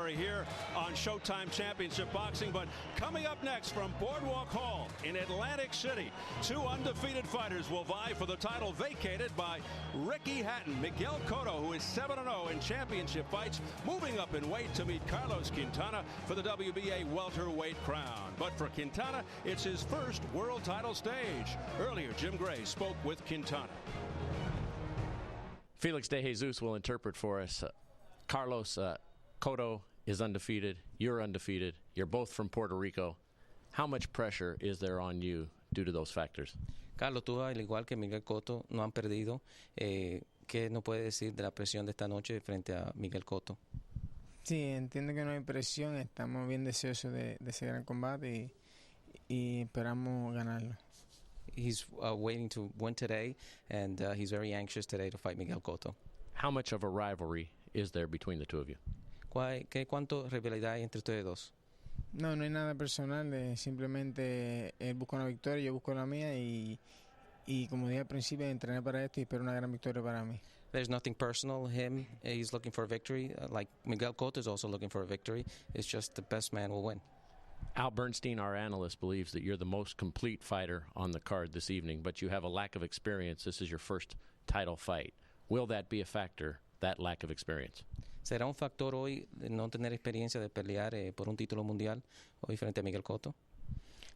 February here on Showtime Championship Boxing. But coming up next from Boardwalk Hall in Atlantic City, two undefeated fighters will vie for the title vacated by Ricky Hatton. Miguel Cotto, who is 7-0 in championship fights, moving up in weight to meet Carlos Quintana for the WBA welterweight crown. But for Quintana, it's his first world title stage. Earlier, Jim Gray spoke with Quintana. Felix De Jesus will interpret for us. Carlos, Cotto is undefeated. You're undefeated. You're both from Puerto Rico. How much pressure is there on you due to those factors? Carlos, tú, al igual que Miguel Cotto, no han perdido. ¿Qué nos puede decir de la presión de esta noche frente a Miguel Cotto? Sí, entiendo que no hay presión. Estamos bien deseosos de ese gran combate y esperamos ganarlo. He's waiting to win today, and he's very anxious today to fight Miguel Cotto. How much of a rivalry is there between the two of you? ¿Cuánto rivalidad hay entre ustedes dos? No hay nada personal. Simplemente él busca una victoria, yo busco la mía y como dije al principio, entrené para esto y espero una gran victoria para mí. There's nothing personal. He's looking for a victory. Like Miguel Cotto is also looking for a victory. It's just the best man will win. Al Bernstein, our analyst, believes that you're the most complete fighter on the card this evening, but you have a lack of experience. This is your first title fight. Will that be a factor, that lack of experience? ¿Será un factor hoy no tener experiencia de pelear por un título mundial hoy frente a Miguel Cotto?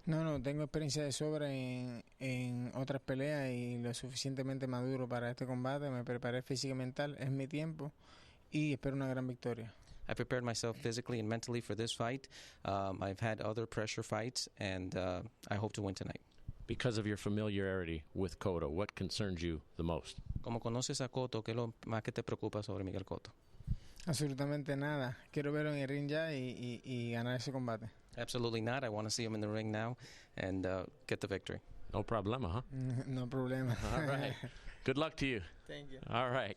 No, tengo experiencia de sobra en otras peleas y lo suficientemente maduro para este combate. Me preparé física y mental, es mi tiempo y espero una gran victoria. I prepared myself physically and mentally for this fight. I've had other pressure fights, and I hope to win tonight. Because of your familiarity with Cotto, what concerns you the most? Como conoces a Cotto, ¿qué es lo más que te preocupa sobre Miguel Cotto? Absolutamente nada. Quiero verlo en el ring ya y ganar ese combate. Absolutely not. I want to see him in the ring now and get the victory. No problema, huh? No problema. All right. Good luck to you. Thank you. All right.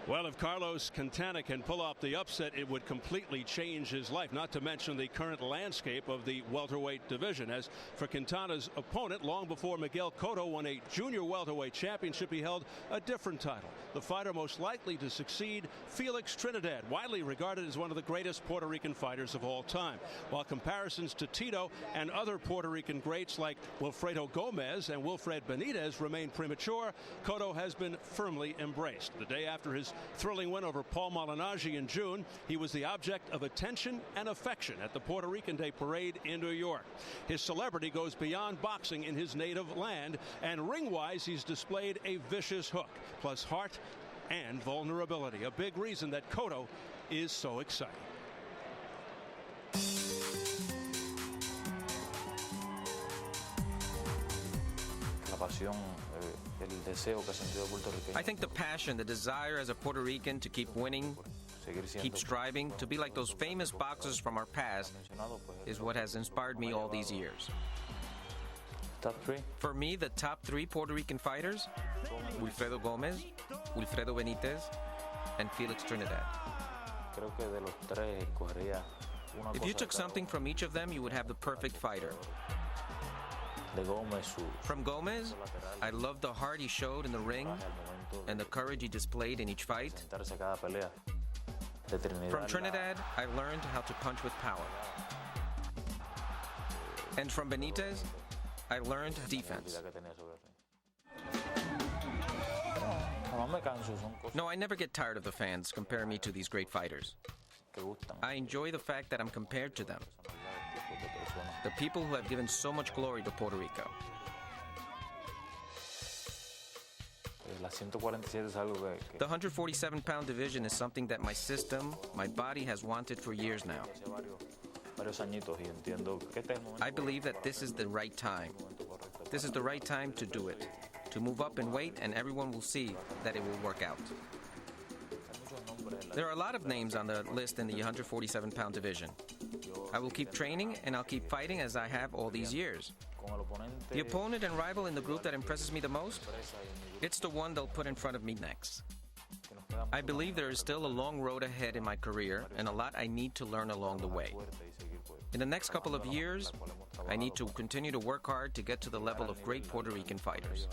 Well, if Carlos Quintana can pull off the upset, it would completely change his life, not to mention the current landscape of the welterweight division. As for Quintana's opponent, long before Miguel Cotto won a junior welterweight championship, he held a different title. The fighter most likely to succeed, Felix Trinidad, widely regarded as one of the greatest Puerto Rican fighters of all time. While comparisons to Tito and other Puerto Rican greats like Wilfredo Gomez and Wilfred Benitez remain premature, Cotto has been firmly embraced. The day after his thrilling win over Paul Malignaggi in June, he was the object of attention and affection at the Puerto Rican Day Parade in New York. His celebrity goes beyond boxing in his native land, and ring-wise he's displayed a vicious hook, plus heart and vulnerability, a big reason that Cotto is so exciting. I think the passion, the desire as a Puerto Rican to keep winning, keep striving, to be like those famous boxers from our past is what has inspired me all these years. Top three? For me, the top three Puerto Rican fighters, Wilfredo Gomez, Wilfredo Benitez, and Felix Trinidad. If you took something from each of them, you would have the perfect fighter. From Gomez, I loved the heart he showed in the ring and the courage he displayed in each fight. From Trinidad, I learned how to punch with power. And from Benitez, I learned defense. No, I never get tired of the fans comparing me to these great fighters. I enjoy the fact that I'm compared to them. The people who have given so much glory to Puerto Rico. The 147-pound division is something that my system, my body has wanted for years now. I believe that this is the right time. This is the right time to do it, to move up in weight, and everyone will see that it will work out. There are a lot of names on the list in the 147-pound division. I will keep training and I'll keep fighting as I have all these years. The opponent and rival in the group that impresses me the most, it's the one they'll put in front of me next. I believe there is still a long road ahead in my career and a lot I need to learn along the way. In the next couple of years, I need to continue to work hard to get to the level of great Puerto Rican fighters.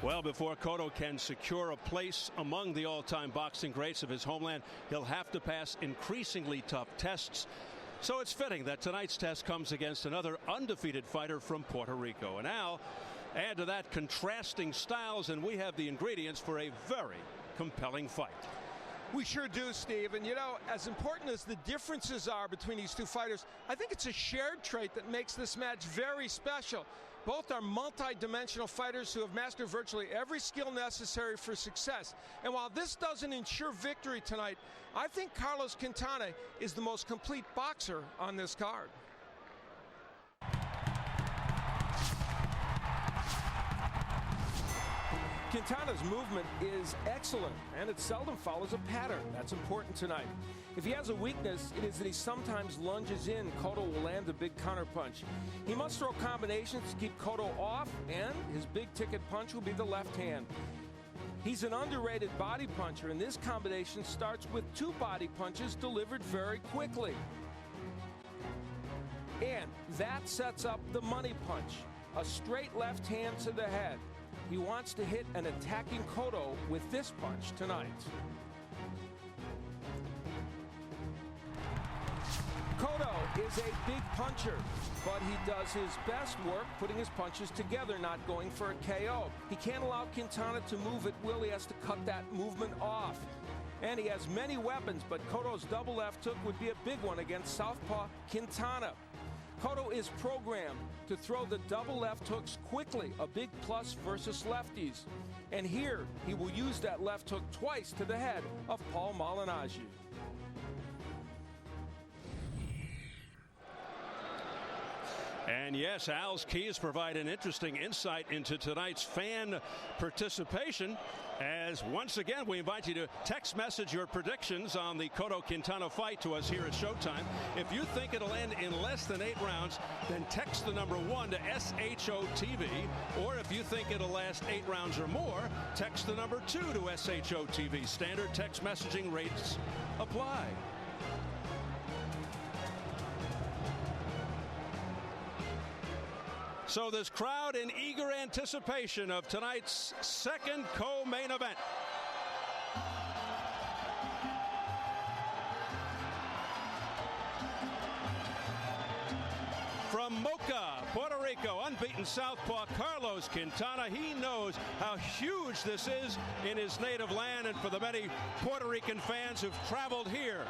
Well, before Cotto can secure a place among the all-time boxing greats of his homeland, he'll have to pass increasingly tough tests. So it's fitting that tonight's test comes against another undefeated fighter from Puerto Rico. And now, add to that contrasting styles, and we have the ingredients for a very compelling fight. We sure do, Steve. And, you know, as important as the differences are between these two fighters, I think it's a shared trait that makes this match very special. Both are multi-dimensional fighters who have mastered virtually every skill necessary for success. And while this doesn't ensure victory tonight, I think Carlos Quintana is the most complete boxer on this card. Quintana's movement is excellent, and it seldom follows a pattern. That's important tonight. If he has a weakness, it is that he sometimes lunges in. Cotto will land a big counterpunch. He must throw combinations to keep Cotto off, and his big-ticket punch will be the left hand. He's an underrated body puncher, and this combination starts with 2 body punches delivered very quickly. And that sets up the money punch, a straight left hand to the head. He wants to hit an attacking Cotto with this punch tonight. Cotto is a big puncher, but he does his best work putting his punches together, not going for a KO. He can't allow Quintana to move at will. He has to cut that movement off. And he has many weapons, but Cotto's double left hook would be a big one against southpaw Quintana. Cotto is programmed to throw the double left hooks quickly, a big plus versus lefties. And here, he will use that left hook twice to the head of Paul Malignaggi. And yes, Al's keys provide an interesting insight into tonight's fan participation, as once again we invite you to text message your predictions on the Cotto-Quintana fight to us here at Showtime. If you think it'll end in less than 8 rounds, then text the number 1 to SHOTV. Or if you think it'll last 8 rounds or more, text the number 2 to SHOTV. Standard text messaging rates apply. So this crowd in eager anticipation of tonight's second co-main event. From Mocha, Puerto Rico, unbeaten southpaw Carlos Quintana. He knows how huge this is in his native land, and for the many Puerto Rican fans who've traveled here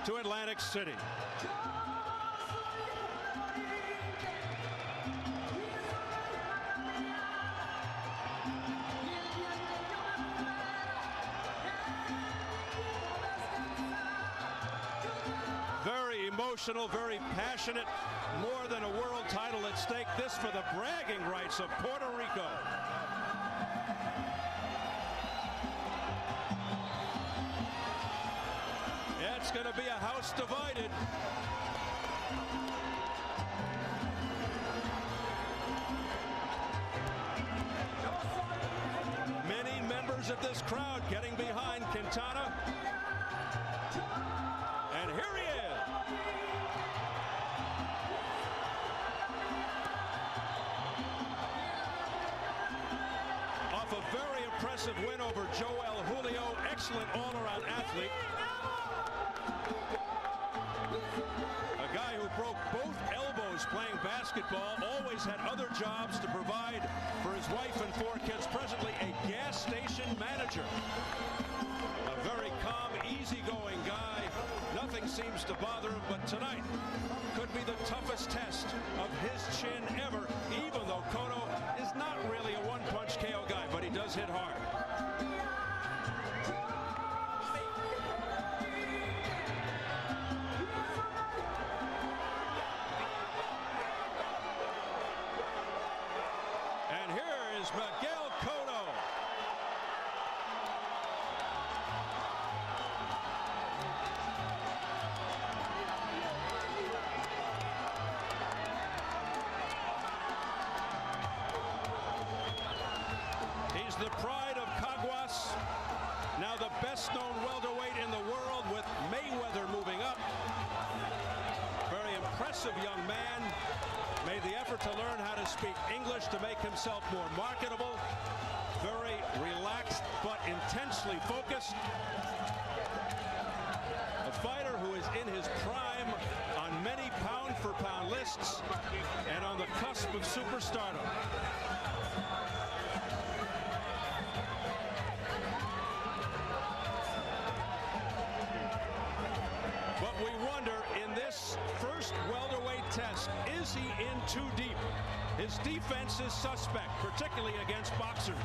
to Atlantic City. Emotional, very passionate, more than a world title at stake. This for the bragging rights of Puerto Rico. It's going to be a house divided. Many members of this crowd getting behind Quintana. And here he is. A very impressive win over Joel Julio. Excellent all-around athlete. A guy who broke both elbows playing basketball, always had other jobs to provide for his wife and 4 kids. Presently a gas station manager. A very calm, easygoing guy. Nothing seems to bother him, but tonight could be the toughest test of his chin ever, even though Cotto is not really a one-punch KO guy, but he does hit hard. And here is Miguel Cotto. He's the pride of Caguas, now the best-known welterweight in the world, with Mayweather moving up. Very impressive young man. Made the effort to learn how to speak English to make himself more marketable. Very relaxed but intensely focused. A fighter who is in his prime on many pound-for-pound lists and on the cusp of superstardom. But we wonder, in this first welterweight test, is he in too deep? His defense is suspect, particularly against boxers.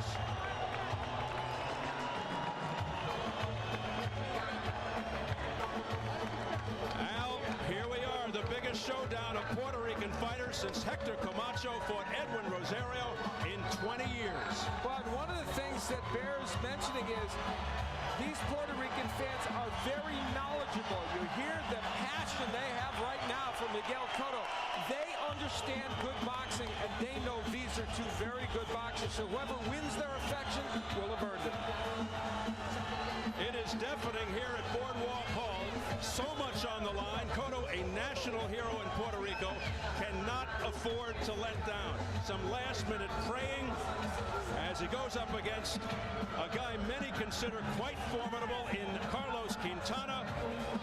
Al, here we are, the biggest showdown of Puerto Rican fighters since Hector Camacho fought Edwin Rosario in 20 years. But one of the things that bears mentioning is these Puerto Rican fans are very knowledgeable. You hear the passion they have right now for Miguel Cotto. They understand good boxing, and they know these are two very good boxers. So whoever wins their affection will have earned it. It is deafening here at Boardwalk Hall. So much on the line. Cotto, a national hero in Puerto Rico, cannot afford to let down. Some last-minute praying as he goes up against a guy many consider quite formidable in Carlos Quintana.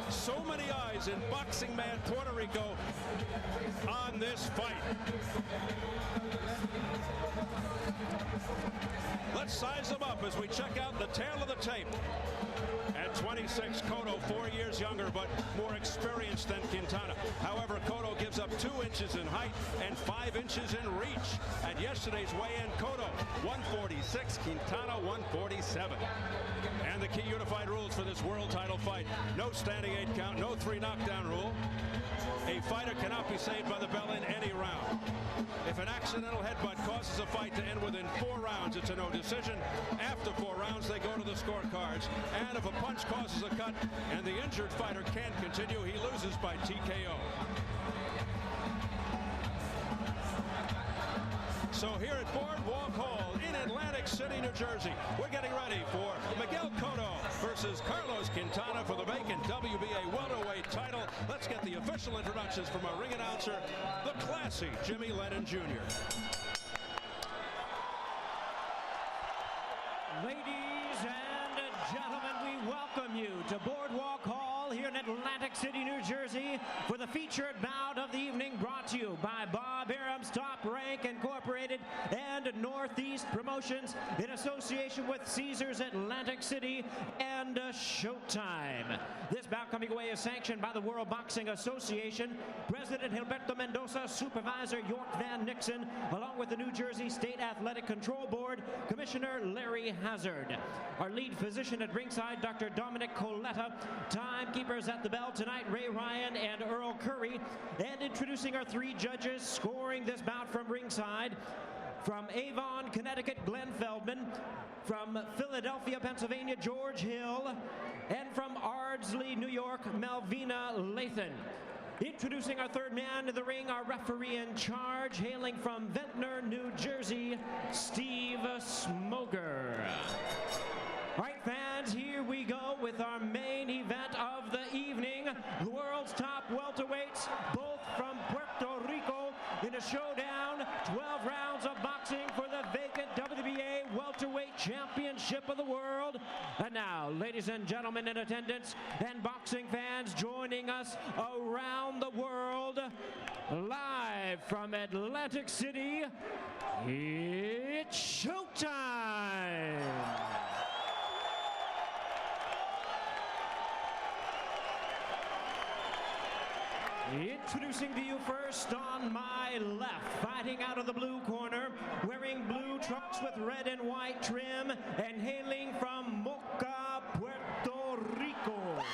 So many eyes in Boxing Man Puerto Rico on this fight. Let's size them up as we check out the tail of the tape. At 26, Cotto, 4 years younger, but more experienced than Quintana. However, Cotto gives up 2 inches in height and 5 inches in reach. At yesterday's weigh-in, Cotto, 146, Quintana, 147. And the key unified rules for this world title fight: no standing 8 count, no 3 knockdown rule. A fighter cannot be saved by the bell in any round. If an accidental headbutt causes a fight to end within 4 rounds, it's a no decision. After 4 rounds, they go to the scorecards. And if a punch causes a cut and the injured fighter can't continue, he loses by TKO. So here at Boardwalk Hall in Atlantic City, New Jersey, we're getting ready for Miguel Cotto versus Carlos Quintana for the vacant WBA welterweight title. Let's get the official introductions from our ring announcer, the classy Jimmy Lennon Jr. Ladies and gentlemen, we welcome you to Boardwalk Hall here in Atlantic City, New Jersey, for the featured bout of the evening, brought to you by Bob Arum's Top Rank Incorporated and Northeast Promotions in association with Caesars Atlantic City and Showtime. This bout coming away is sanctioned by the World Boxing Association, President Gilberto Mendoza, Supervisor York Van Nixon, along with the New Jersey State Athletic Control Board, Commissioner Larry Hazard. Our lead physician at ringside, Dr. Dominic Coletta. Timekeepers at the bell tonight, Ray Ryan and Earl Curry. And introducing our 3 judges scoring this bout from ringside. From Avon, Connecticut, Glenn Feldman. From Philadelphia, Pennsylvania, George Hill. And from Ardsley, New York, Malvina Lathan. Introducing our 3rd man in the ring, our referee in charge, hailing from Ventnor, New Jersey, Steve Smoger. All right, fans, here we go with our main event of the evening. The world's top welterweights, both from Puerto Rico, in a showdown, 12 rounds of boxing for the vacant WWA welterweight championship of the world. And now, ladies and gentlemen in attendance and boxing fans joining us around the world, live from Atlantic City, it's showtime! Introducing to you first on my left, fighting out of the blue corner, wearing blue trunks with red and white trim, and hailing from Moca, Puerto Rico.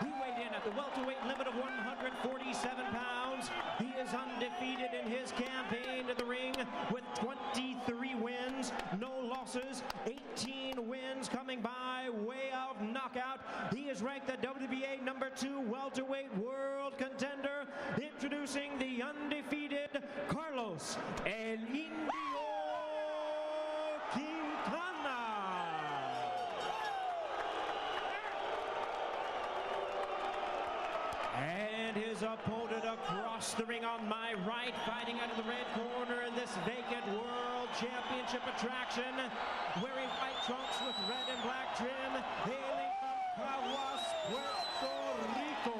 He weighed in at the welterweight limit of 147 pounds. He is undefeated in his campaign to the ring with 23 wins, no losses, 18 wins coming by way of knockout. He is ranked the WBA #2 welterweight world contender. Introducing the undefeated Carlos El Indio Quintana. And his opponent across the ring on my right, fighting out of the red corner in this vacant World Championship attraction, wearing white trunks with red and black trim, hailing from Caguas, Puerto Rico.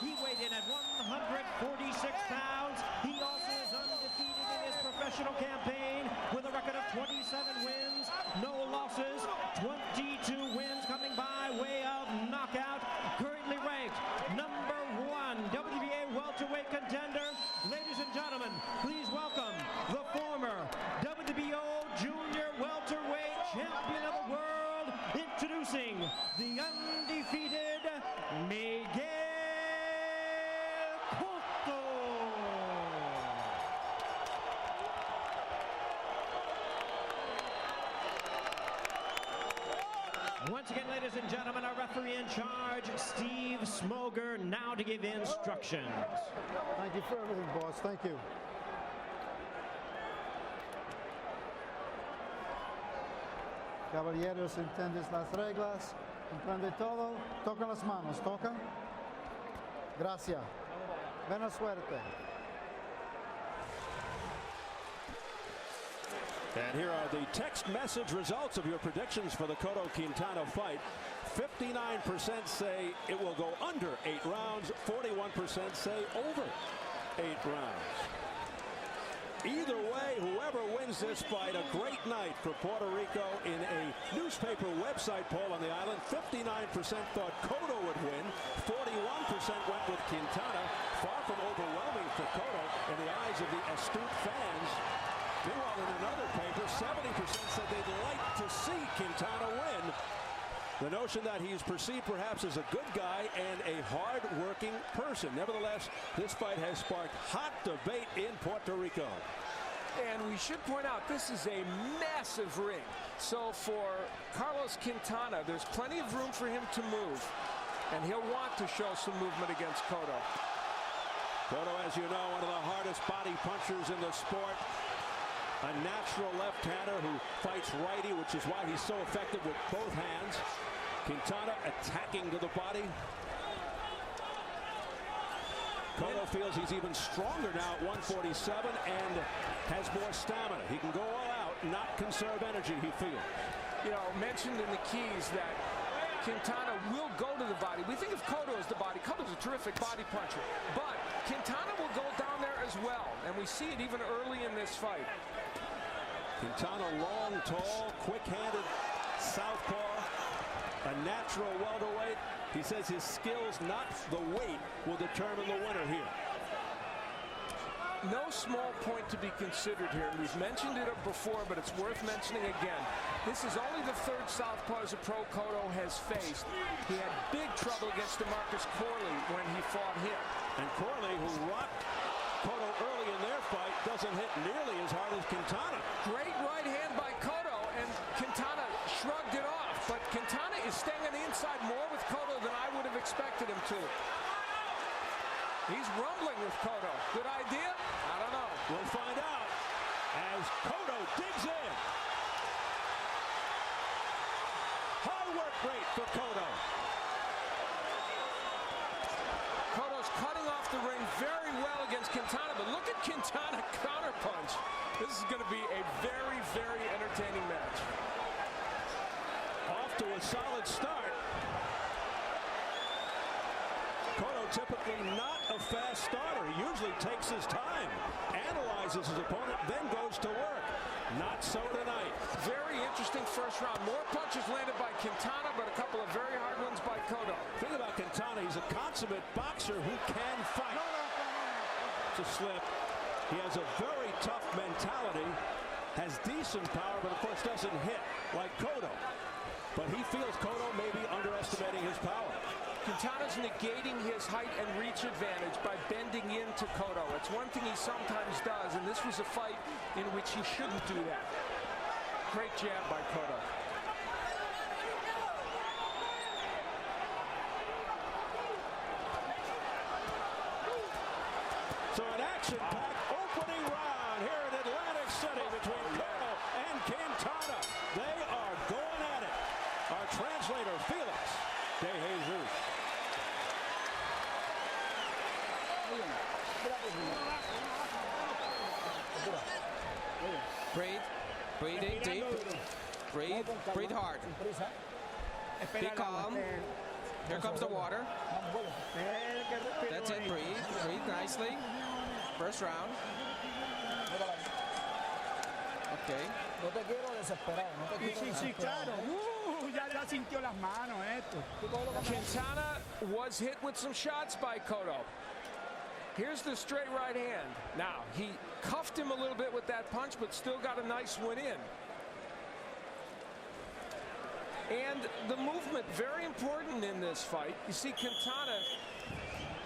He weighed in at 146 pounds. He also is undefeated in his professional campaign with a record of 27 wins, no losses, 22 wins coming by way of knockout. Currently ranked number 1 WWA welterweight contender. Ladies and gentlemen, please welcome the former WWO junior welterweight champion of the world, introducing the undefeated Miguel Cotto. Once again, ladies and gentlemen, our referee in charge, Steve Smoger, now to give instructions. Thank you for everything, boss. Thank you. Caballeros, entiendes las reglas, entiende todo, toca las manos, toca. Gracias. Buena suerte. And here are the text message results of your predictions for the Cotto-Quintana fight. 59% say it will go under 8 rounds. 41% say over 8 rounds. Either way, whoever wins this fight, a great night for Puerto Rico. In a newspaper website poll on the island, 59% thought Cotto would win. 41% went with Quintana. Far from overwhelming for Cotto in the eyes of the astute fans. Meanwhile, in another paper, 70% said they'd like to see Quintana win. The notion that he's perceived perhaps as a good guy and a hard-working person. Nevertheless, this fight has sparked hot debate in Puerto Rico. And we should point out, this is a massive ring. So for Carlos Quintana, there's plenty of room for him to move. And he'll want to show some movement against Cotto. Cotto, as you know, one of the hardest body punchers in the sport. A natural left-hander who fights righty, which is why he's so effective with both hands. Quintana attacking to the body. Cotto feels he's even stronger now at 147 and has more stamina. He can go all out, not conserve energy, he feels. You know, mentioned in the keys that Quintana will go to the body. We think of Cotto as the body. Cotto's a terrific body puncher. But Quintana will go down there as well. And we see it even early in this fight. Quintana, long, tall, quick-handed southpaw, a natural welterweight. He says his skills, not the weight, will determine the winner here. No small point to be considered here. We've mentioned it before, but it's worth mentioning again. This is only the third southpaw as a pro Cotto has faced. He had big trouble against DeMarcus Corley when he fought him. And Corley, who rocked Cotto early in their fight, doesn't hit nearly as hard as Quintana. Great right hand by Cotto, and Quintana shrugged it off. But Quintana is staying on the inside more with Cotto than I would have expected him to. He's rumbling with Cotto. Good idea? I don't know. We'll find out as Cotto digs in. High work rate for Cotto. Cotto's cutting off the ring very well against Quintana, but look at Quintana counterpunch. This is going to be a very, very entertaining match. Off to a solid start. Cotto typically not a fast starter. He usually takes his time, analyzes his opponent, then goes to work. Not so tonight. Very interesting first round. More punches landed by Quintana, but a couple of very hard ones by Cotto. Think about Quintana. He's a consummate boxer who can fight. It's a slip. He has a very tough mentality, has decent power, but of course doesn't hit like Cotto. But he feels Cotto may be underestimating his power. Quintana's negating his height and reach advantage by bending into Cotto. It's one thing he sometimes does, and this was a fight in which he shouldn't do that. Great jab by Cotto. So an action-packed opening round here in Atlantic City between Cotto and Quintana. They are going at it. Our translator, Felix De Jesus. Breathe hard. Be calm. Here comes the water. That's it. Breathe. Breathe nicely. First round. Okay. No te quiero desesperar. No te quiero Sí, claro. Ya sintió las manos esto. Quintana was hit with some shots by Cotto. Here's the straight right hand. Now, he cuffed him a little bit with that punch, but still got a nice one in. And the movement, very important in this fight. You see Quintana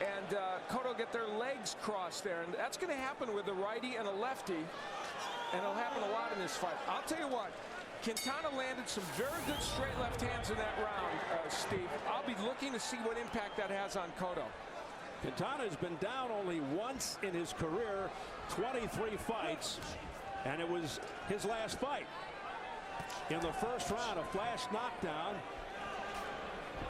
and Cotto get their legs crossed there, and that's going to happen with a righty and a lefty, and it'll happen a lot in this fight. I'll tell you what, Quintana landed some very good straight left hands in that round, Steve. I'll be looking to see what impact that has on Cotto. Quintana has been down only once in his career, 23 fights, and it was his last fight. In the first round, a flash knockdown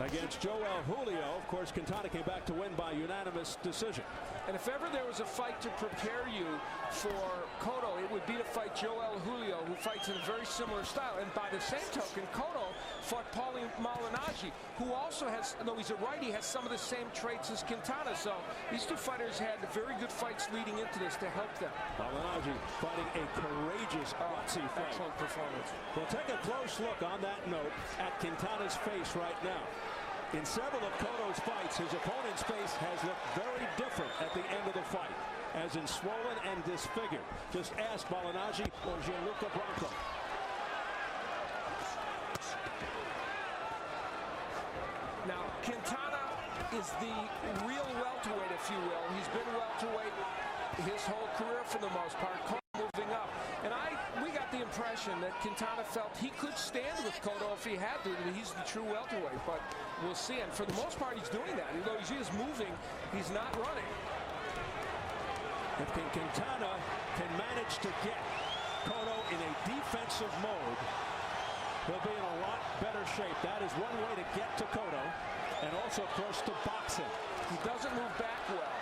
against Joel Julio. Of course, Quintana came back to win by unanimous decision. And if ever there was a fight to prepare you for Cotto, it would be to fight Joel Julio, who fights in a very similar style. And by the same token, Cotto fought Paulie Malignaggi, who also has, though he's a righty, has some of the same traits as Quintana. So these two fighters had very good fights leading into this to help them. Malignaggi fighting a courageous, gutsy fight. Excellent performance. We'll take a close look on that note at Quintana's face right now. In several of Cotto's fights, his opponent's face has looked very different at the end of the fight, as in swollen and disfigured. Just ask Malignaggi or Gianluca Blanco. Now, Quintana is the real welterweight, if you will. He's been welterweight his whole career for the most part, moving up. And we got the impression that Quintana felt he could stand with Cotto if he had to, that he's the true welterweight. But we'll see. And for the most part, he's doing that. Although he is moving, he's not running. If Quintana can manage to get Cotto in a defensive mode, he'll be in a lot better shape. That is one way to get to Cotto, and also, of course, to box him. He doesn't move back well.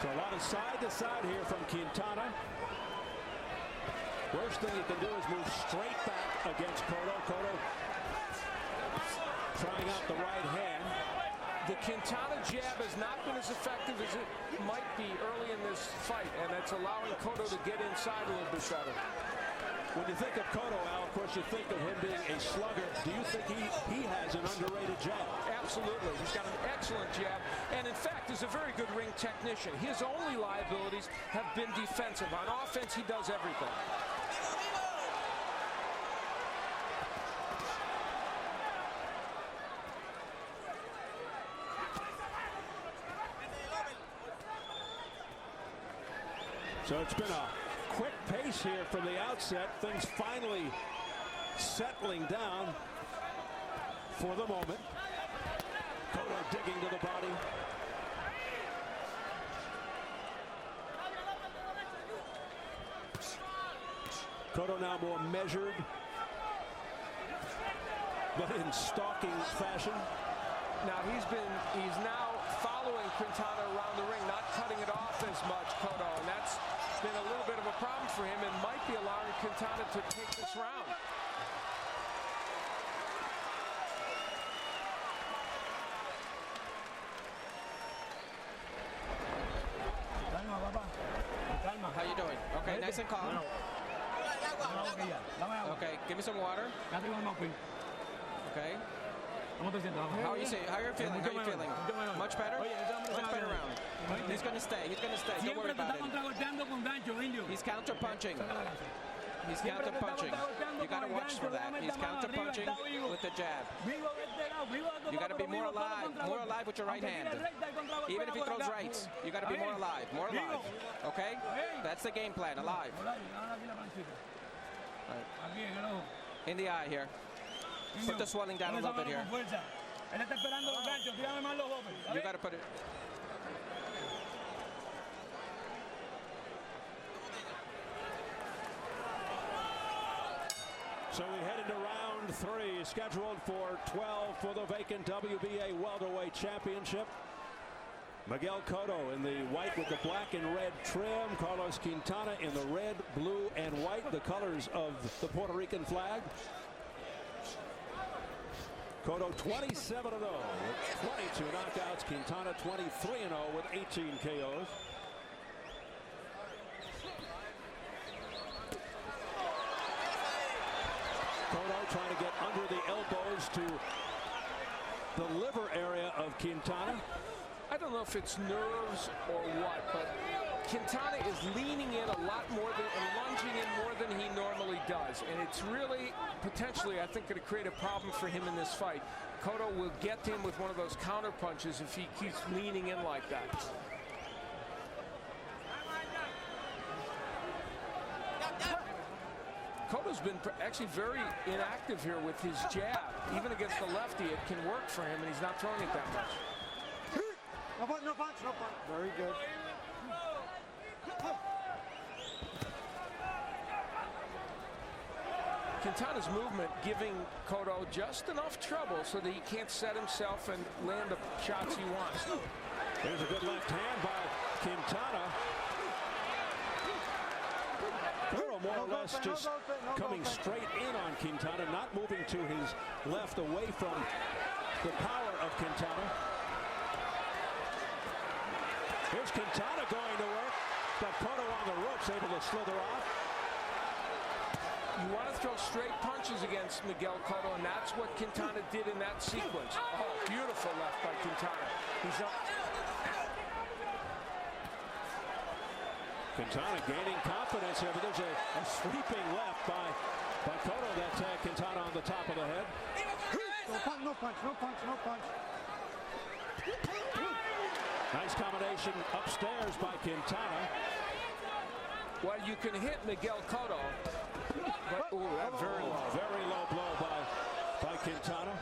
So a lot of side to side here from Quintana. Worst thing he can do is move straight back against Cotto. Cotto trying out the right hand. The Quintana jab has not been as effective as it might be early in this fight, and that's allowing Cotto to get inside a little bit better. When you think of Cotto, Al, of course, you think of him being a slugger. Do you think he has an underrated jab? Absolutely. He's got an excellent jab, and in fact, is a very good ring technician. His only liabilities have been defensive. On offense, he does everything. So it's been a quick pace here from the outset. Things finally settling down for the moment. Cotto digging to the body. Cotto now more measured, but in stalking fashion. Now he's now following Quintana around the ring, not cutting it off as much, Cotto, and that's been a little bit of a problem for him and might be allowing Quintana to take this round. How you doing? Okay, nice and calm. Okay, give me some water. Okay. How are you feeling? How are you feeling? Much better? Much better round. He's going to stay. He's going to stay. Don't worry about it. He's counter-punching. He's counter-punching. You got to watch for that. He's counter-punching with the jab. You got to be more alive with your right hand. Even if he throws rights, you got to be more alive. Okay? That's the game plan. Alive. Right. In the eye here. Put the swelling down a little bit here. You got to put it. So we head into round 3, scheduled for 12 for the vacant WBA welterweight championship. Miguel Cotto in the white with the black and red trim. Carlos Quintana in the red, blue, and white, the colors of the Puerto Rican flag. Cotto 27-0 with 22 knockouts. Quintana 23-0 with 18 KOs. Cotto trying to get under the elbows to the liver area of Quintana. I don't know if it's nerves or what, but Quintana is leaning in a lot more and lunging in more than he normally does. And it's really, potentially, I think, going to create a problem for him in this fight. Cotto will get him with one of those counter punches if he keeps leaning in like that. Cotto's been actually very inactive here with his jab. Even against the lefty, it can work for him, and he's not throwing it that much. No punch, no punch, no punch. Very good. Quintana's movement giving Cotto just enough trouble so that he can't set himself and land the shots he wants. There's a good left hand by Quintana. Cotto more or less just coming straight in on Quintana, not moving to his left away from the power of Quintana. Here's Quintana going to work. Got Cotto on the ropes, able to slither off. You want to throw straight punches against Miguel Cotto, and that's what Quintana did in that sequence. Oh, beautiful left by Quintana. He's up. Quintana gaining confidence here, but there's a sweeping left by Cotto that tagged Quintana on the top of the head. No punch, no punch, no punch, no punch. Nice combination upstairs by Quintana. Well, you can hit Miguel Cotto, but that very low blow by Quintana.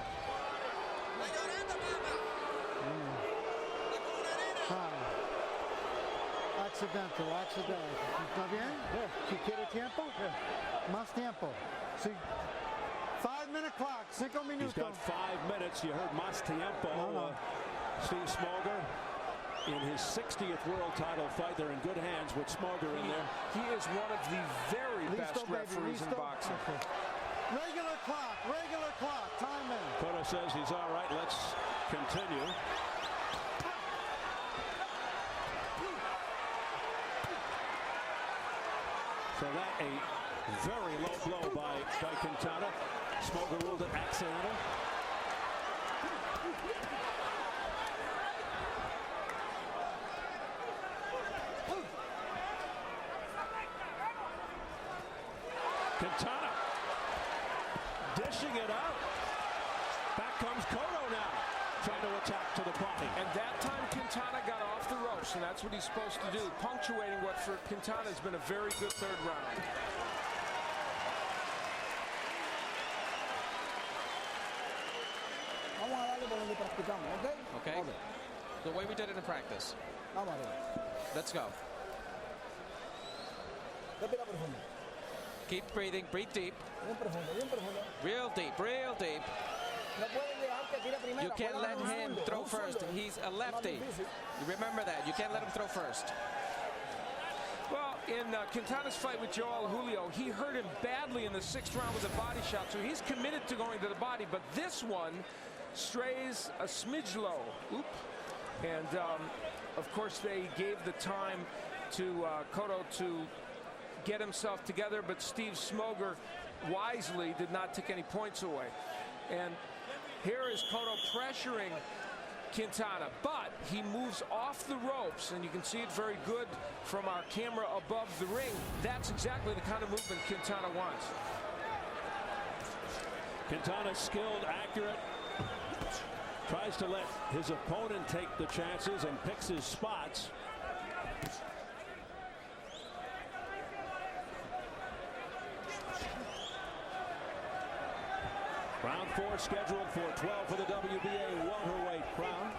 Accidental. ¿Está bien? ¿Si quiere tiempo? Más tiempo. Sí. 5-minute clock, 5 minutos. He's got 5 minutes. You heard más tiempo. No. Steve Smoger in his 60th world title fight. They're in good hands with Smoger in there. He is one of the very best referees in boxing. Okay. Regular clock, time in. Cotto says he's all right. Let's continue. So that a very low blow by Quintana. Smoger ruled it accidental. Quintana dishing it out. Back comes Cotto now, trying to attack to the body. And that time Quintana got off the ropes, and that's what he's supposed to do, punctuating what for Quintana has been a very good third round. Okay. The way we did it in practice. Let's go. Keep breathing. Breathe deep. Real deep. Real deep. You can't let him throw first. He's a lefty. You remember that. You can't let him throw first. Well, in Quintana's fight with Joel Julio, he hurt him badly in the 6th round with a body shot, so he's committed to going to the body. But this one strays a smidge low. Oop. And, of course, they gave the time to Cotto to get himself together, but Steve Smoger wisely did not take any points away. And here is Cotto pressuring Quintana, but he moves off the ropes, and you can see it very good from our camera above the ring. That's exactly the kind of movement Quintana wants. Quintana's skilled, accurate, tries to let his opponent take the chances and picks his spots. Round 4 scheduled for 12 for the WBA welterweight crown.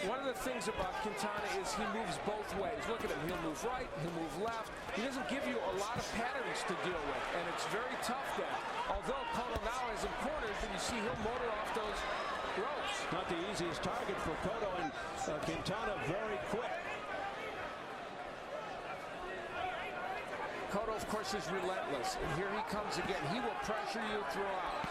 One of the things about Quintana is he moves both ways. Look at him. He'll move right, he'll move left. He doesn't give you a lot of patterns to deal with, and it's very tough then. Although Cotto now has him cornered, but you see he'll motor off those ropes. Not the easiest target for Cotto, and Quintana very quick. Cotto, of course, is relentless, and here he comes again. He will pressure you throughout.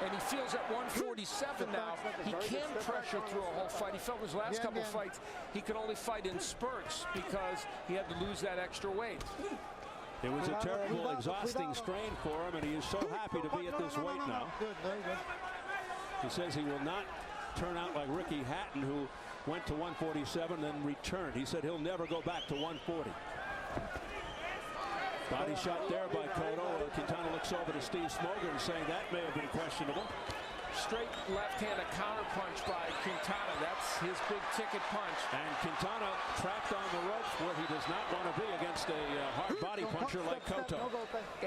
And he feels at 147 now, he can pressure through a whole fight. He felt in his last couple fights, he could only fight in spurts because he had to lose that extra weight. It was a terrible, exhausting strain for him, and he is so happy to be at this weight now. He says he will not turn out like Ricky Hatton, who went to 147 then returned. He said he'll never go back to 140. Body shot there by Cotto. Quintana looks over to Steve Smoger and saying that may have been questionable. Straight left-handed counter punch by Quintana. That's his big ticket punch. And Quintana trapped on the ropes where he does not want to be against a hard body puncher like Cotto.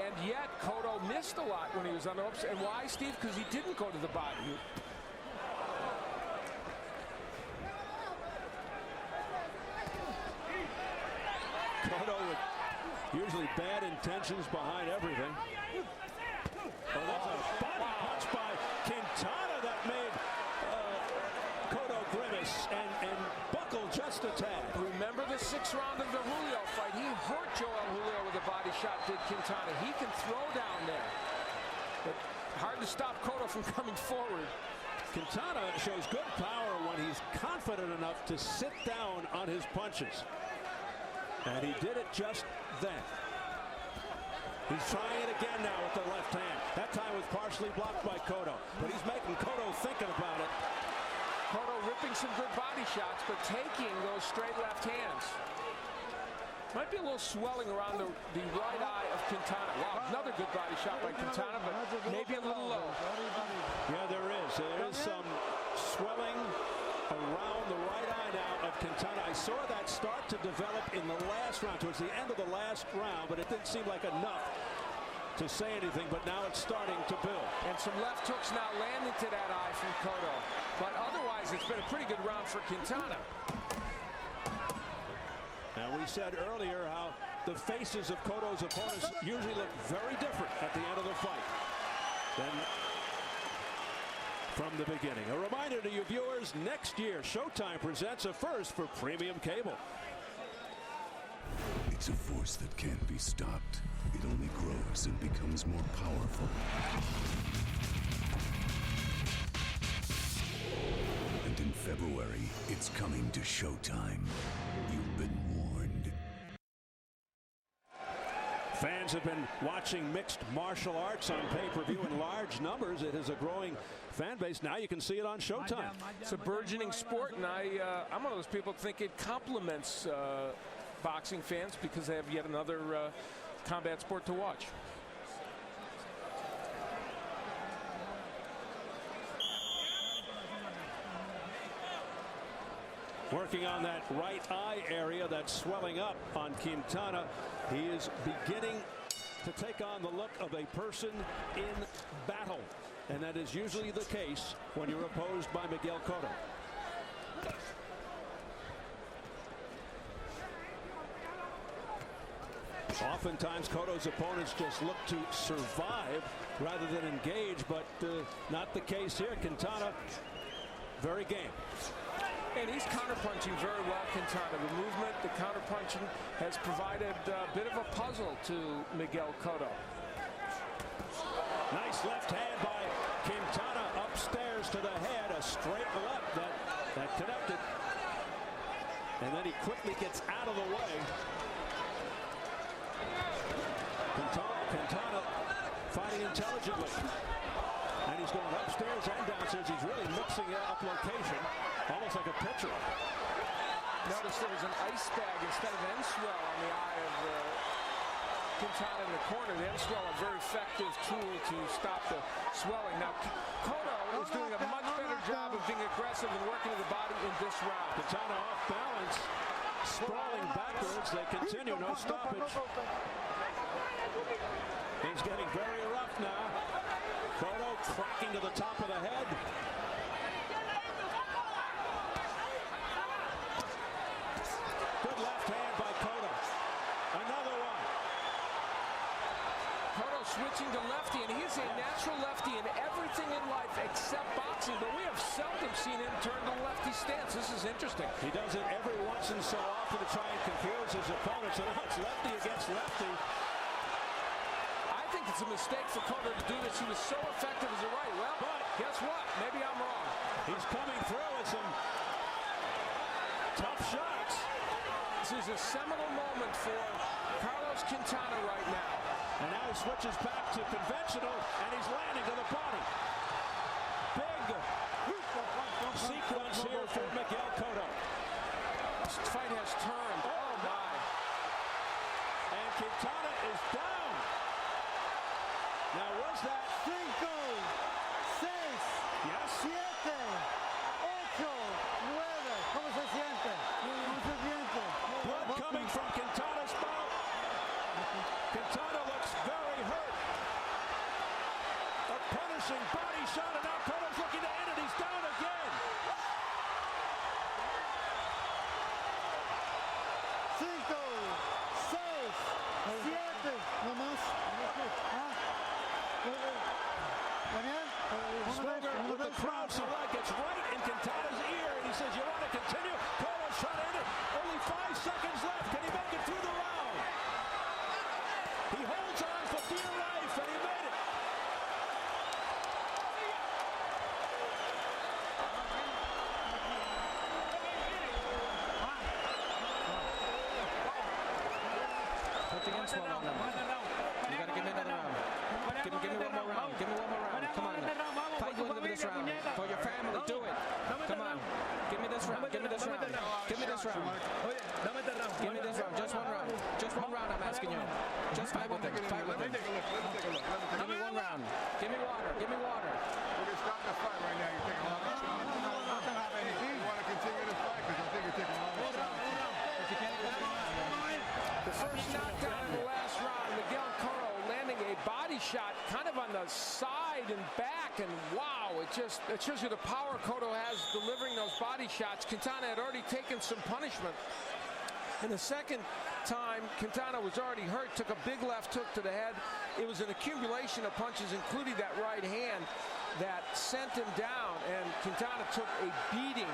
And yet Cotto missed a lot when he was on the ropes. And why, Steve? Because he didn't go to the body. Cotto with usually bad intentions behind everything. Oh, that's a body punch by Quintana that made Cotto grimace and buckle just a tad. Remember the 6th round of the Julio fight? He hurt Joel Julio with a body shot, did Quintana. He can throw down there. But hard to stop Cotto from coming forward. Quintana shows good power when he's confident enough to sit down on his punches. And he did it just then. He's trying it again now with the left hand. That time was partially blocked by Cotto, but he's making Cotto thinking about it. Cotto ripping some good body shots, but taking those straight left hands. Might be a little swelling around the right eye of Quintana. Wow, another good body shot by Quintana, but maybe a little low. Yeah, there is. There is some swelling around the right eye now of Quintana. I saw that start to develop in the last round, towards the end of the last round, but it didn't seem like enough to say anything, but now it's starting to build. And some left hooks now land into that eye from Cotto. But otherwise, it's been a pretty good round for Quintana. Now, we said earlier how the faces of Cotto's opponents usually look very different at the end of the fight than from the beginning. A reminder to you viewers, next year, Showtime presents a first for premium cable. It's a force that can't be stopped. It only grows and becomes more powerful. And in February, it's coming to Showtime. You've been warned. Fans have been watching mixed martial arts on pay-per-view in large numbers. It is a growing fan base. Now you can see it on Showtime. It's a burgeoning sport, and I'm one of those people who think it complements boxing fans because they have yet another combat sport to watch. Working on that right eye area that's swelling up on Quintana. He is beginning to take on the look of a person in battle. And that is usually the case when you're opposed by Miguel Cotto. Oftentimes Cotto's opponents just look to survive rather than engage, but not the case here. Quintana, very game. And he's counterpunching very well, Quintana. The movement, the counterpunching has provided a bit of a puzzle to Miguel Cotto. Nice left hand by Quintana upstairs to the head. A straight left that connected. And then he quickly gets out of the way. Quintana fighting intelligently. And he's going upstairs and downstairs. He's really mixing up location, almost like a pitcher. Notice there was an ice bag instead of N-Swell on the eye of Quintana in the corner. The N-Swell, a very effective tool to stop the swelling. Now, Cotto is doing a much better job of being aggressive and working to the body in this round. Quintana off balance, sprawling backwards. They continue, no stoppage. He's getting very rough now. Cotto cracking to the top of the head. Good left hand by Cotto. Another one. Cotto switching to lefty, and he is a natural lefty in every except boxing, but we have seldom seen him turn to the lefty stance. This is interesting. He does it every once in so often to try and confuse his opponents, and now it's lefty against lefty. I think it's a mistake for Cotto to do this. He was so effective as a righty. Well, but guess what? Maybe I'm wrong. He's coming through with some tough shots. This is a seminal moment for Carlos Quintana right now. And now he switches back to conventional, and he's landing to the body. Big sequence here for Miguel Cotto. This fight has turned. Oh, my. And Quintana is down. Now, was that 5, 6, yes? 7, 8, 9. ¿Cómo se siente? ¿Cómo se siente? Blood coming from Quintana's mouth. Quintana looks very hurt. A punishing body shot, and now Cotto's looking to end it. He's down again. 5, 6, 7. No más. Swagger with the crowd select gets right in Quintana's ear, and he says, "You want to continue?" Cotto's trying to end it. Only 5 seconds left. Can he make it through the round? He holds on for dear life, and he made it. You got to give me another round. Give me one more round. Give me one more round. Come on. Fight you into this round. For your family, do it. Come on. Give me this round. Give me this round. Give me this round. Give me this round. Just one round. Just one round, I'm asking you. Just fight with him. Fight with him. Give me one round. Give me water. Give me water. We're going to stop the fight right now. You're taking a long time. You want to continue this fight because I think you're taking a long time. The first knockdown in the last round, Miguel Cotto landing a body shot kind of on the side and back, and wow, it shows you the power Cotto has delivering those body shots. Quintana had already taken some punishment. And the second time, Quintana was already hurt, took a big left hook to the head. It was an accumulation of punches, including that right hand, that sent him down, and Quintana took a beating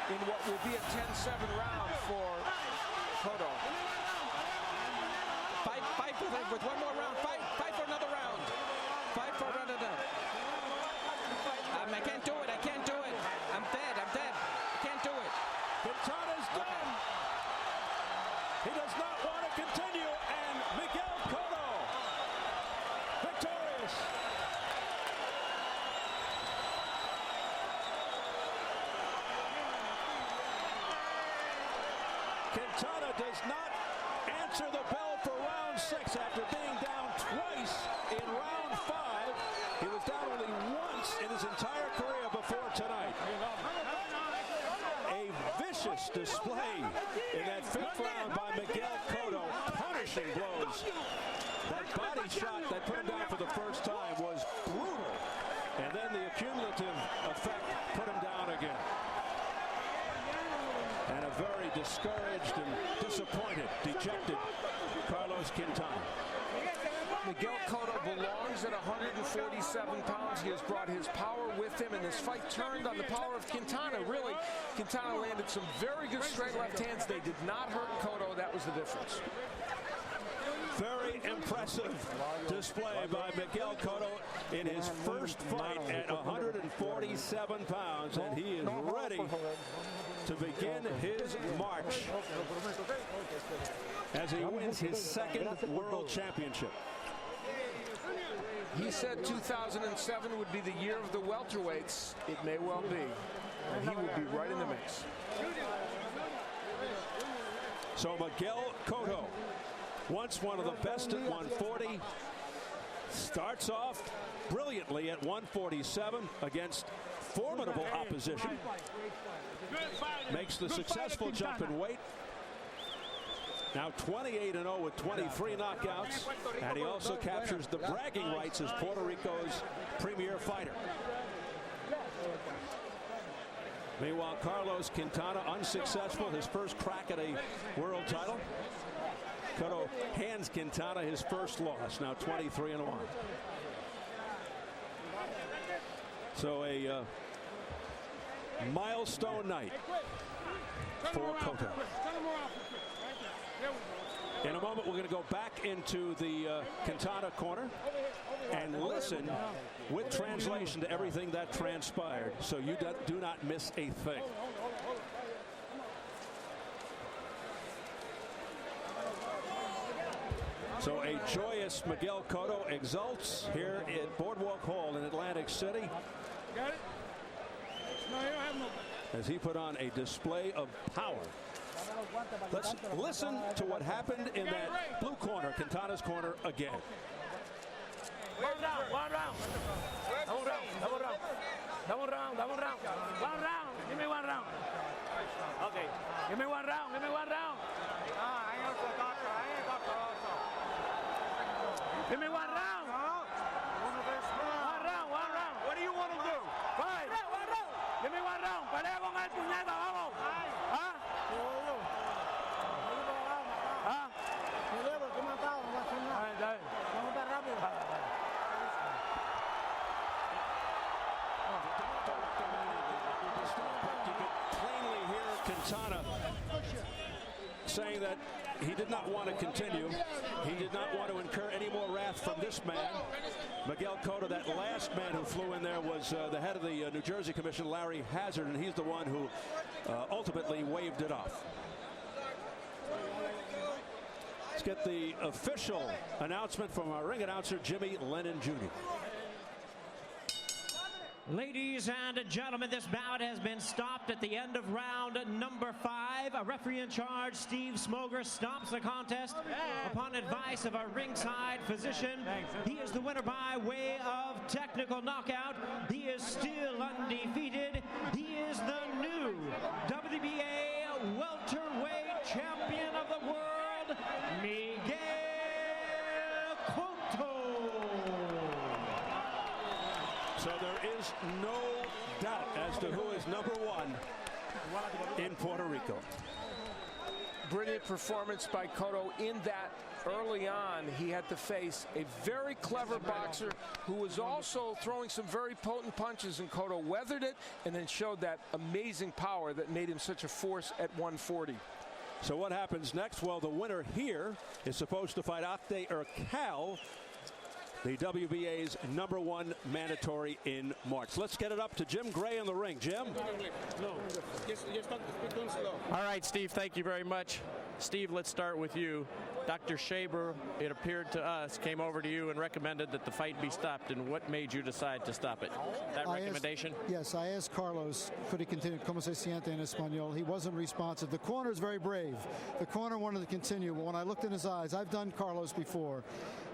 in what will be a 10-7 round for Cotto. Fight with one more round. Fight for another round. Fight for another. I can't do it. I can't do it. I'm dead. I can't do it. Quintana's done. He does not want to continue, and Miguel Cotto victorious. Quintana does not answer the bell for round 6 after being down twice in round 5. He was down only once in his entire career before tonight. A vicious display in that 5th round by Miguel Cotto, punishing blows. That body shot that put him down for the first time was brutal, and then the accumulative effect put him down again. And a very discouraged and disappointed, dejected Carlos Quintana. Miguel Cotto belongs at 147 pounds. He has brought his power with him, and this fight turned on the power of Quintana. Really, Quintana landed some very good straight left hands. They did not hurt Cotto. That was the difference. Very impressive display by Miguel Cotto in his first fight at 147 pounds, and he is ready to begin his march as he wins his 2nd world championship. He said 2007 would be the year of the welterweights. It may well be, and he will be right in the mix. So Miguel Cotto, once one of the best at 140, starts off brilliantly at 147 against formidable opposition. Makes the successful jump in weight. Now 28-0 with 23 knockouts, and he also captures the bragging rights as Puerto Rico's premier fighter. Meanwhile, Carlos Quintana unsuccessful, his first crack at a world title. Cotto hands Quintana his first loss, now 23-1. So a milestone night for Cotto. In a moment, we're going to go back into the Quintana corner and listen with translation to everything that transpired, so you do not miss a thing. So a joyous Miguel Cotto exults here at Boardwalk Hall in Atlantic City. Got it? No, you don't have no. As he put on a display of power. Let's listen to what happened in that blue corner, Quintana's corner, again. One round. Double round. One round. Give me 1 round. Okay. Give me 1 round. Give me 1 round. 1 round. What do you want to do? Fight. Give me 1 round. Pelea con el puñeta, vamos. ¿Ah? ¿Ah? You could plainly hear Quintana saying that he did not want to continue. He did not want to incur any more wrath from this man. Miguel Cotto, that last man who flew in there was the head of the New Jersey Commission, Larry Hazard, and he's the one who ultimately waved it off. Let's get the official announcement from our ring announcer, Jimmy Lennon Jr. Ladies and gentlemen, this bout has been stopped at the end of round number 5. A referee in charge, Steve Smoger, stops the contest upon advice of a ringside physician. He is the winner by way of technical knockout. He is still undefeated. He is the new WWA welterweight champion of the world, Miguel Cotto. So there is no doubt as to who is #1 in Puerto Rico. Brilliant performance by Cotto in that early on. He had to face a very clever boxer who was also throwing some very potent punches, and Cotto weathered it and then showed that amazing power that made him such a force at 140. So what happens next? Well, the winner here is supposed to fight Akde Ercal, the WBA's #1 mandatory in March. Let's get it up to Jim Gray in the ring. Jim? All right, Steve, thank you very much. Steve, let's start with you. Dr. Shaber, it appeared to us, came over to you and recommended that the fight be stopped. And what made you decide to stop it? That recommendation? Yes, I asked Carlos, could he continue? Como se siente en español? He wasn't responsive. The corner is very brave. The corner wanted to continue, but when I looked in his eyes, I've done Carlos before.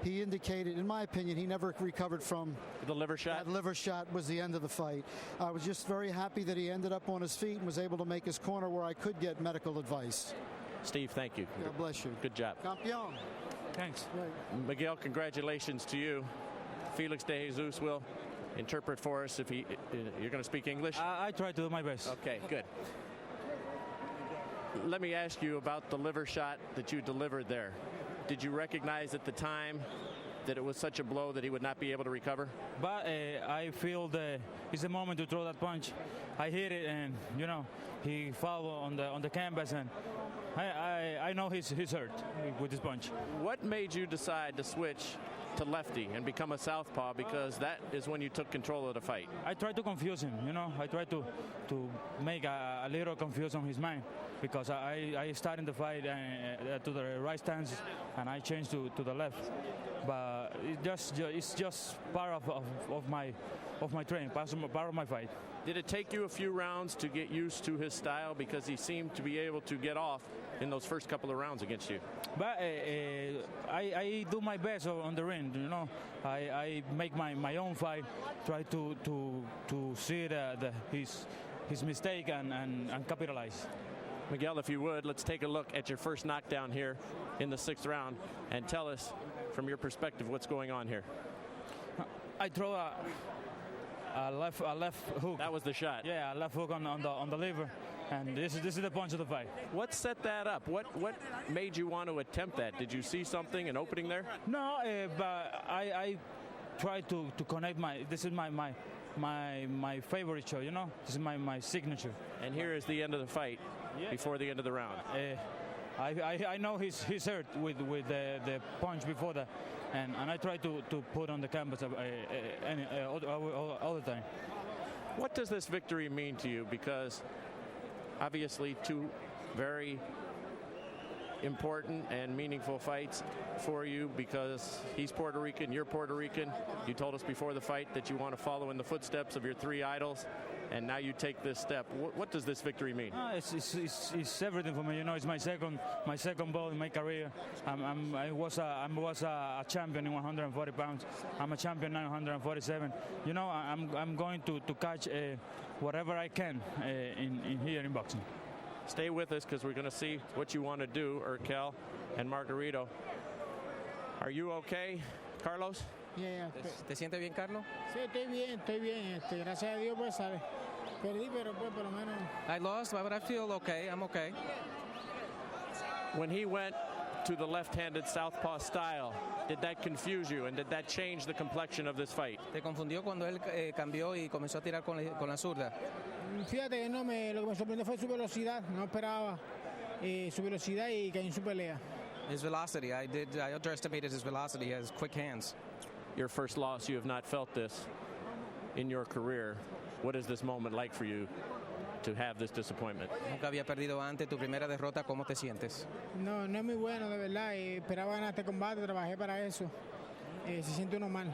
He indicated, in my opinion, he never recovered from the liver shot. That liver shot was the end of the fight. I was just very happy that he ended up on his feet and was able to make his corner where I could get medical advice. Steve, thank you. God bless you. Good job. Campeón. Thanks. Right. Miguel, congratulations to you. Felix De Jesus will interpret for us. If you're going to speak English? I try to do my best. Okay, good. Let me ask you about the liver shot that you delivered there. Did you recognize at the time that it was such a blow that he would not be able to recover? But I feel it's the moment to throw that punch. I hit it, and he fell on the canvas, and I know he's hurt with this punch. What made you decide to switch to lefty and become a southpaw, because that is when you took control of the fight? I tried to confuse him, I tried to make a little confusion on his mind, because I started the fight to the right stance and I changed to the left. But it's just part of my training, part of my fight. Did it take you a few rounds to get used to his style, because he seemed to be able to get off in those first couple of rounds against you? But I do my best on the ring, I make my own fight, try to see his mistake and capitalize. Miguel, if you would, let's take a look at your first knockdown here in the 6th round and tell us from your perspective what's going on here. I throw a left hook. That was the shot. Yeah, a left hook on the liver, and this is the punch of the fight. What set that up? What made you want to attempt that? Did you see something, an opening there? No, but I try to connect this is my favorite show, you know. This is my signature. And here is the end of the fight, before the end of the round. I know he's hurt with the punch before that, and I try to put on the canvas all the time. What does this victory mean to you? Because obviously two very important and meaningful fights for you, because he's Puerto Rican, you're Puerto Rican. You told us before the fight that you want to follow in the footsteps of your three idols, and now you take this step. What does this victory mean? It's everything for me. You know, it's my second bout in my career. I was a champion in 140 pounds. I'm a champion now in 147. You know, I'm going to catch whatever I can in here in boxing. Stay with us, because we're going to see what you want to do, Urkel and Margarito. Are you okay, Carlos? Yeah. ¿Te sientes bien, Carlos? Sí, estoy bien. Gracias a Dios, pues, ¿sabes? Perdí, pero pues por lo menos. I lost, but I feel okay. I'm okay. When he went to the left-handed southpaw style, did that confuse you, and did that change the complexion of this fight? ¿Te confundió cuando él cambió y comenzó a tirar con la zurda? Fíjate, lo que me sorprendió fue su velocidad. No esperaba su velocidad y caí en su pelea. His velocity. I underestimated his velocity. He has quick hands. Your first loss, you have not felt this in your career. What is this moment like for you to have this disappointment? Nunca había perdido antes. Tu primera derrota, ¿cómo te sientes? No es muy bueno, de verdad. Esperaba ganar este combate, trabajé para eso. Se siente uno mal.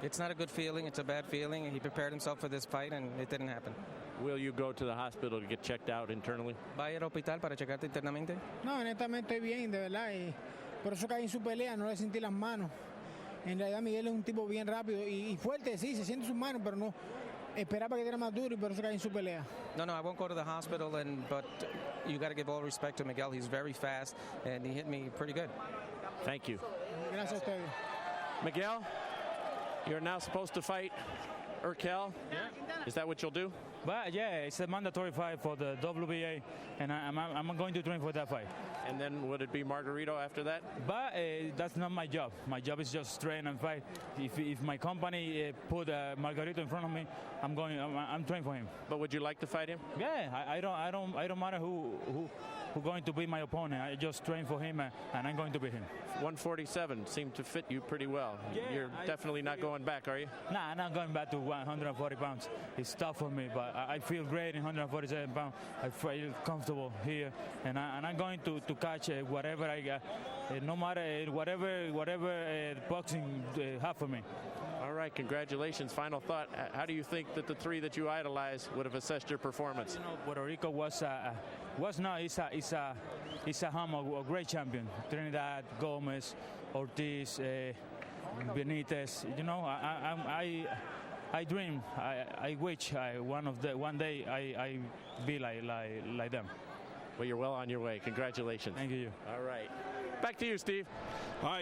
It's not a good feeling. It's a bad feeling. He prepared himself for this fight, and it didn't happen. Will you go to the hospital to get checked out internally? ¿Va a ir al hospital para checarte internamente? No, honestamente estoy bien, de verdad. Por eso caí en su pelea, no le sentí las manos. En realidad Miguel es un tipo bien rápido y fuerte, sí, se siente sus manos, pero no esperaba que diera más duro y por eso caí en su pelea. No, I won't go to the hospital, but you got to give all respect to Miguel. He's very fast, and he hit me pretty good. Thank you. Gracias a ustedes. Miguel, you're now supposed to fight Urkel. Yeah. Is that what you'll do? But yeah, it's a mandatory fight for the WWA, and I'm going to train for that fight. And then would it be Margarito after that? But that's not my job. My job is just train and fight. If my company put Margarito in front of me, I'm training for him. But would you like to fight him? Yeah, I don't matter who's going to be my opponent. I just train for him, and I'm going to beat him. 147 seemed to fit you pretty well. Yeah, You're definitely not going back, are you? Nah, I'm not going back to 140 pounds. It's tough for me, but I feel great in 147 pounds. I feel comfortable here, and I'm going to catch whatever I got, no matter whatever boxing have for me. All right, congratulations. Final thought, how do you think that the three that you idolize would have assessed your performance? You know, Puerto Rico is a great champion. Trinidad, Gomez, Ortiz, Benitez. You know, I dream, I wish one day I be like them. Well, you're well on your way. Congratulations. Thank you. All right. Back to you, Steve. All right.